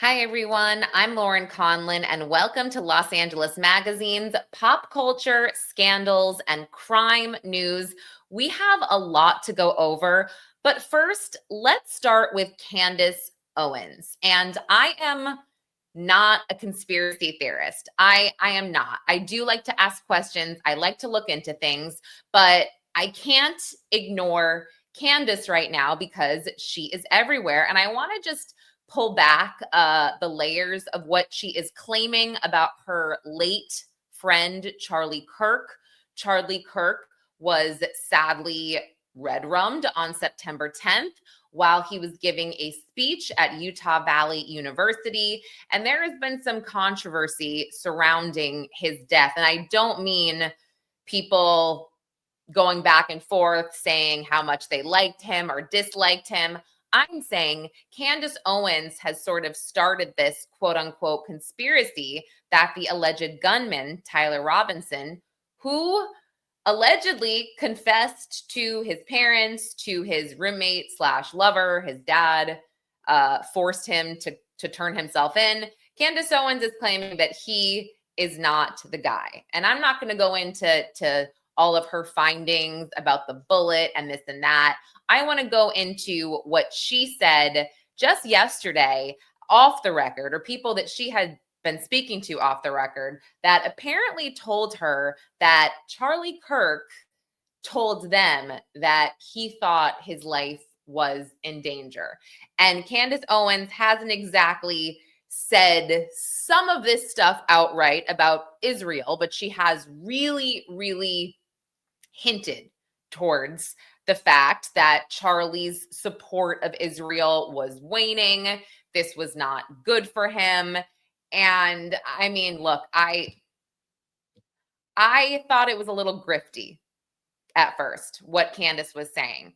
Hi, everyone. I'm Lauren Conlin, and welcome to Los Angeles Magazine's Pop Culture, Scandals, and Crime News. We have a lot to go over, but first, let's start with Candace Owens. And I am not a conspiracy theorist. I am not. I do like to ask questions, I like to look into things, but I can't ignore Candace right now because she is everywhere. And I want to just pull back the layers of what she is claiming about her late friend, Charlie Kirk. Charlie Kirk was sadly red rummed on September 10th while he was giving a speech at Utah Valley University. And there has been some controversy surrounding his death. And I don't mean people going back and forth saying how much they liked him or disliked him. I'm saying Candace Owens has sort of started this quote unquote conspiracy that the alleged gunman, Tyler Robinson, who allegedly confessed to his parents, to his roommate slash lover, his dad, forced him to turn himself in. Candace Owens is claiming that he is not the guy. And I'm not going to go into all of her findings about the bullet and this and that. I want to go into what she said just yesterday off the record, or people that she had been speaking to off the record, that apparently told her that Charlie Kirk told them that he thought his life was in danger. And Candace Owens hasn't exactly said some of this stuff outright about Israel, but she has really, really hinted towards the fact that Charlie's support of Israel was waning. This was not good for him. And I mean, look, I thought it was a little grifty at first, what Candace was saying.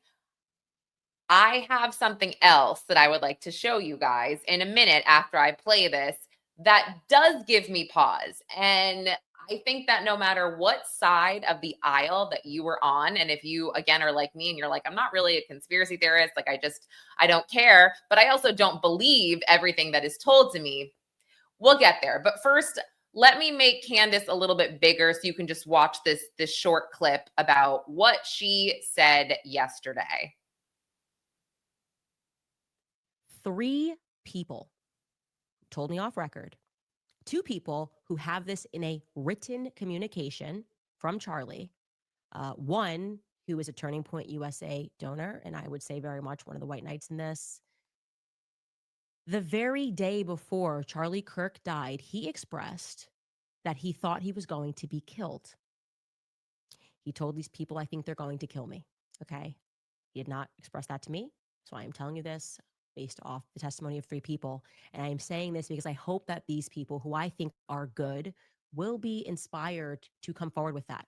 I have something else that I would like to show you guys in a minute after I play this that does give me pause. And I think that no matter what side of the aisle that you were on, and if you again are like me and you're like, I'm not really a conspiracy theorist, like I don't care, but I also don't believe everything that is told to me. We'll get there. But first, let me make Candace a little bit bigger so you can just watch this short clip about what she said yesterday. 3 people told me off record. 2 people who have this in a written communication from Charlie. One who is a Turning Point USA donor, and I would say very much one of the white knights in this. The very day before Charlie Kirk died, he expressed that he thought he was going to be killed. He told these people, I think they're going to kill me. Okay. He did not express that to me. So I am telling you this based off the testimony of 3 people. And I am saying this because I hope that these people who I think are good will be inspired to come forward with that.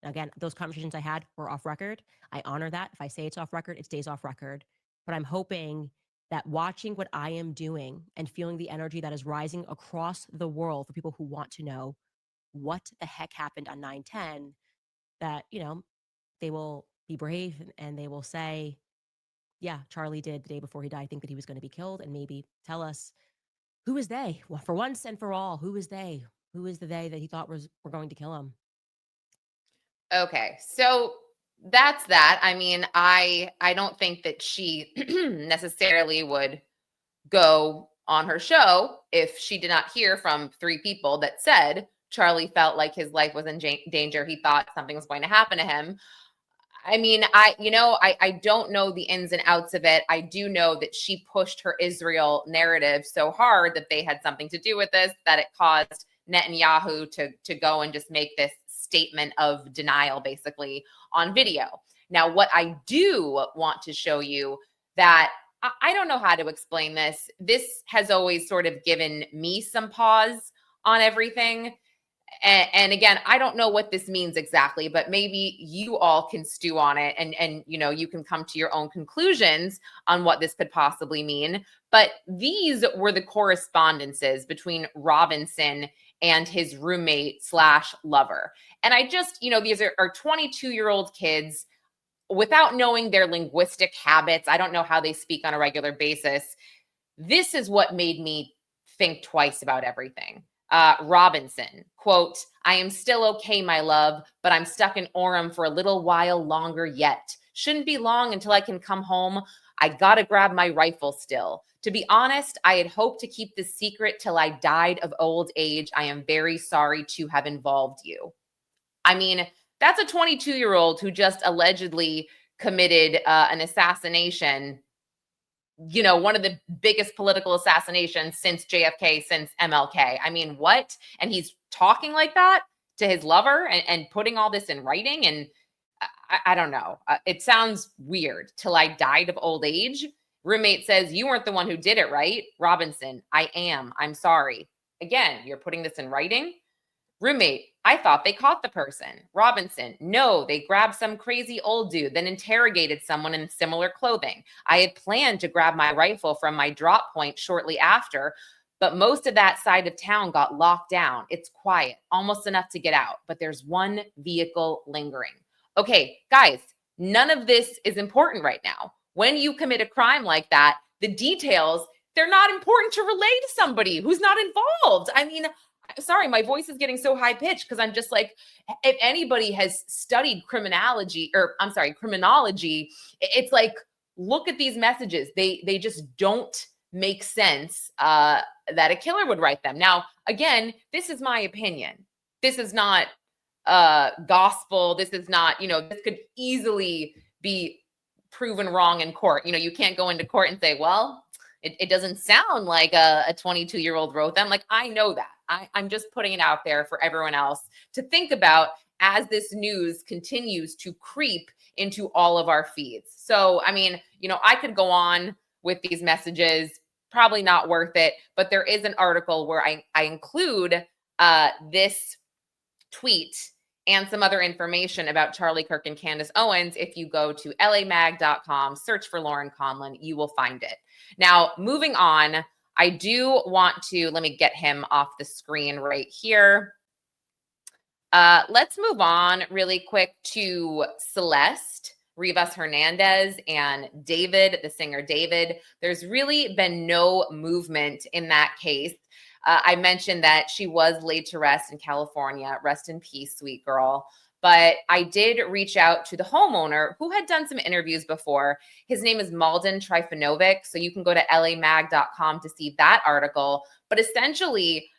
Now, again, those conversations I had were off record. I honor that. If I say it's off record, it stays off record. But I'm hoping that watching what I am doing and feeling the energy that is rising across the world for people who want to know what the heck happened on 9/10, that, they will be brave and they will say, yeah, Charlie did the day before he died think that he was going to be killed, and maybe tell us, who is they? Well, for once and for all, who is they? Who is the they that he thought were going to kill him? Okay, so that's that. I mean, I don't think that she necessarily would go on her show if she did not hear from 3 people that said Charlie felt like his life was in danger. He thought something was going to happen to him. I mean, I don't know the ins and outs of it. I do know that she pushed her Israel narrative so hard that they had something to do with this, that it caused Netanyahu to go and just make this statement of denial, basically, on video. Now, what I do want to show you, that I don't know how to explain this. This has always sort of given me some pause on everything. And again, I don't know what this means exactly, but maybe you all can stew on it, and you can come to your own conclusions on what this could possibly mean. But these were the correspondences between Robinson and his roommate slash lover. And I just, these are 22-year-old kids without knowing their linguistic habits. I don't know how they speak on a regular basis. This is what made me think twice about everything. Robinson, quote, I am still okay, my love, but I'm stuck in Orem for a little while longer yet. Shouldn't be long until I can come home. I gotta grab my rifle still. To be honest, I had hoped to keep this secret till I died of old age. I am very sorry to have involved you. I mean, that's a 22-year-old who just allegedly committed an assassination, one of the biggest political assassinations since JFK, since MLK. I mean, what? And he's talking like that to his lover and putting all this in writing. And I don't know. It sounds weird. Till I died of old age. Roommate says, you weren't the one who did it, right? Robinson, I am. I'm sorry. Again, you're putting this in writing. Roommate, I thought they caught the person. Robinson, no, they grabbed some crazy old dude, then interrogated someone in similar clothing. I had planned to grab my rifle from my drop point shortly after, but most of that side of town got locked down. It's quiet, almost enough to get out, but there's one vehicle lingering. Okay, guys, none of this is important right now. When you commit a crime like that, the details, they're not important to relay to somebody who's not involved. I mean, sorry, my voice is getting so high pitched because I'm just like, if anybody has studied criminology, it's like, look at these messages. They just don't make sense that a killer would write them. Now, again, this is my opinion. This is not gospel. This is not, this could easily be proven wrong in court. You can't go into court and say, well, it doesn't sound like a 22-year-old wrote them. Like, I know that. I'm just putting it out there for everyone else to think about as this news continues to creep into all of our feeds. So, I mean, I could go on with these messages, probably not worth it, but there is an article where I include this tweet and some other information about Charlie Kirk and Candace Owens. If you go to lamag.com, search for Lauren Conlin, you will find it. Now, moving on, I do want to, let me get him off the screen right here. Let's move on really quick to Celeste Rivas Hernandez and David, the singer David. There's really been no movement in that case. I mentioned that she was laid to rest in California. Rest in peace, sweet girl. But I did reach out to the homeowner who had done some interviews before. His name is Malden Trifanovic. So you can go to lamag.com to see that article. But essentially,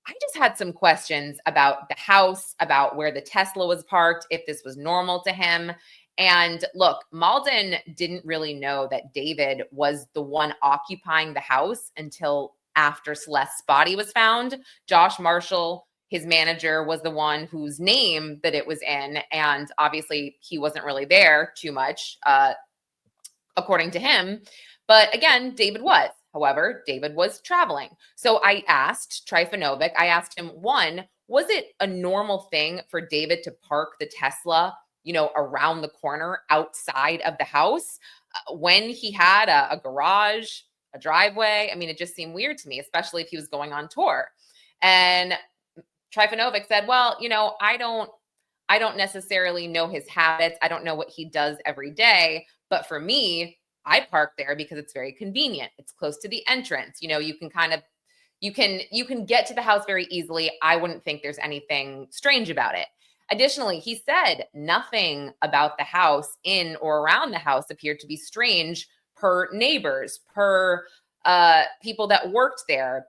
I just had some questions about the house, about where the Tesla was parked, if this was normal to him. And look, Malden didn't really know that David was the one occupying the house until after Celeste's body was found. Josh Marshall, his manager, was the one whose name that it was in. And obviously he wasn't really there too much, according to him. But again, David was. However, David was traveling. So I asked Trifanovic, one, was it a normal thing for David to park the Tesla, around the corner outside of the house when he had a garage, a driveway? I mean, it just seemed weird to me, especially if he was going on tour. And Trifanovic said, well, I don't necessarily know his habits. I don't know what he does every day. But for me, I park there because it's very convenient. It's close to the entrance. You can get to the house very easily. I wouldn't think there's anything strange about it. Additionally, he said nothing about the house in or around the house appeared to be strange per neighbors, per people that worked there.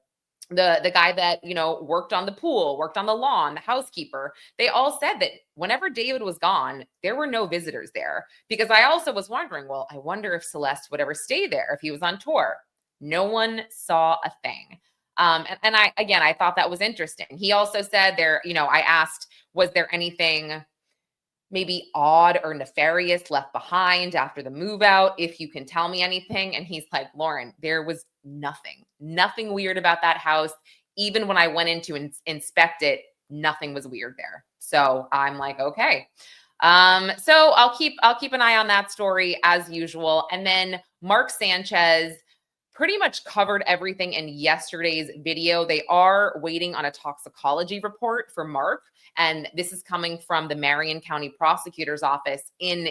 The guy that, worked on the pool, worked on the lawn, the housekeeper, they all said that whenever David was gone, there were no visitors there. Because I also was wondering, well, I wonder if Celeste would ever stay there if he was on tour. No one saw a thing. And I thought that was interesting. He also said there, I asked, was there anything maybe odd or nefarious left behind after the move out, if you can tell me anything? And he's like, Lauren, there was nothing weird about that house. Even when I went in to inspect it, nothing was weird there. So I'm like, okay. So I'll keep an eye on that story as usual. And then Mark Sanchez pretty much covered everything in yesterday's video. They are waiting on a toxicology report for Mark. And this is coming from the Marion County Prosecutor's Office in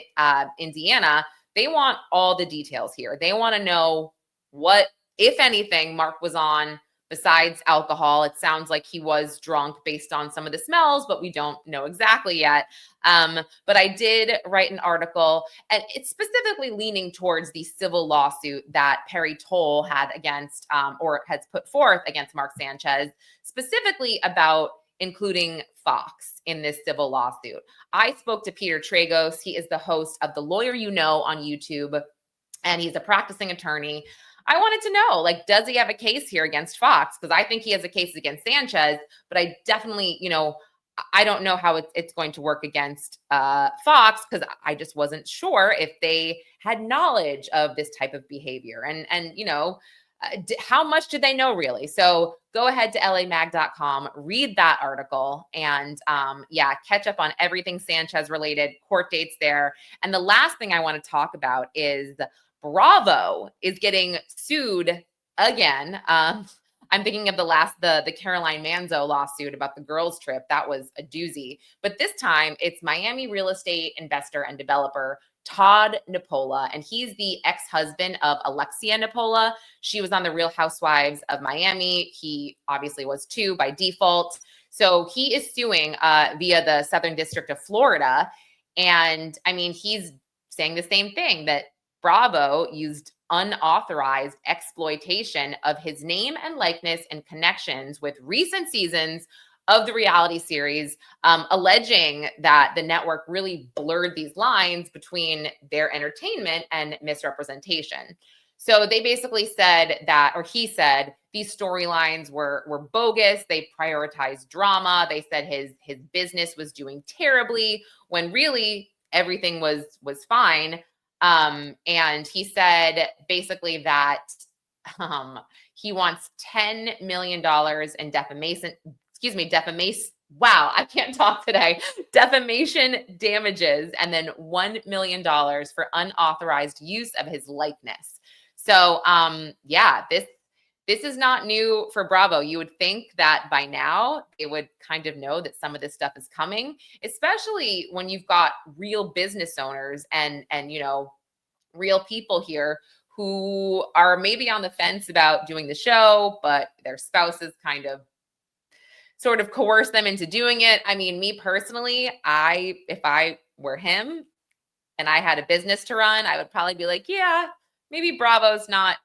Indiana. They want all the details here. They want to know what, if anything, Mark was on besides alcohol. It sounds like he was drunk based on some of the smells, but we don't know exactly yet. But I did write an article, and it's specifically leaning towards the civil lawsuit that Perry Toll had against, or has put forth against Mark Sanchez, specifically about including Fox in this civil lawsuit. I spoke to Peter Tragos. He is the host of The Lawyer You Know on YouTube, and he's a practicing attorney. I wanted to know, like, does he have a case here against Fox? Because I think he has a case against Sanchez, but I definitely, I don't know how it's going to work against Fox, because I just wasn't sure if they had knowledge of this type of behavior. And how much did they know really? So go ahead to lamag.com, read that article, and catch up on everything Sanchez related, court dates there. And the last thing I want to talk about is Bravo is getting sued again. I'm thinking of the Caroline Manzo lawsuit about the girls' trip. That was a doozy. But this time it's Miami real estate investor and developer Todd Napola, and he's the ex-husband of Alexia Napola. She was on the Real Housewives of Miami. He obviously was too by default. So he is suing via the Southern District of Florida. And I mean, he's saying the same thing, that Bravo used unauthorized exploitation of his name and likeness and connections with recent seasons of the reality series, alleging that the network really blurred these lines between their entertainment and misrepresentation. So they basically said that, or he said, these storylines were bogus. They prioritized drama. They said his business was doing terribly when really everything was fine. And he said basically that he wants $10 million in defamation. Wow, I can't talk today. Defamation damages, and then $1 million for unauthorized use of his likeness. So, this is not new for Bravo. You would think that by now they would kind of know that some of this stuff is coming, especially when you've got real business owners and real people here who are maybe on the fence about doing the show, but their spouses kind of sort of coerce them into doing it. I mean, me personally, if I were him and I had a business to run, I would probably be like, yeah, maybe Bravo's not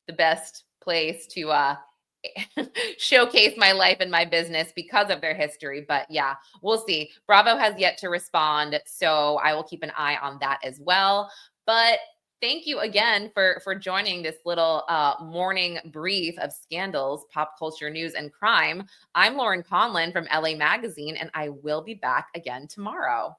the best place to showcase my life and my business because of their history. But yeah, we'll see. Bravo has yet to respond, so I will keep an eye on that as well. But thank you again for joining this little morning brief of scandals, pop culture news, and crime. I'm Lauren Conlin from LA Magazine, and I will be back again tomorrow.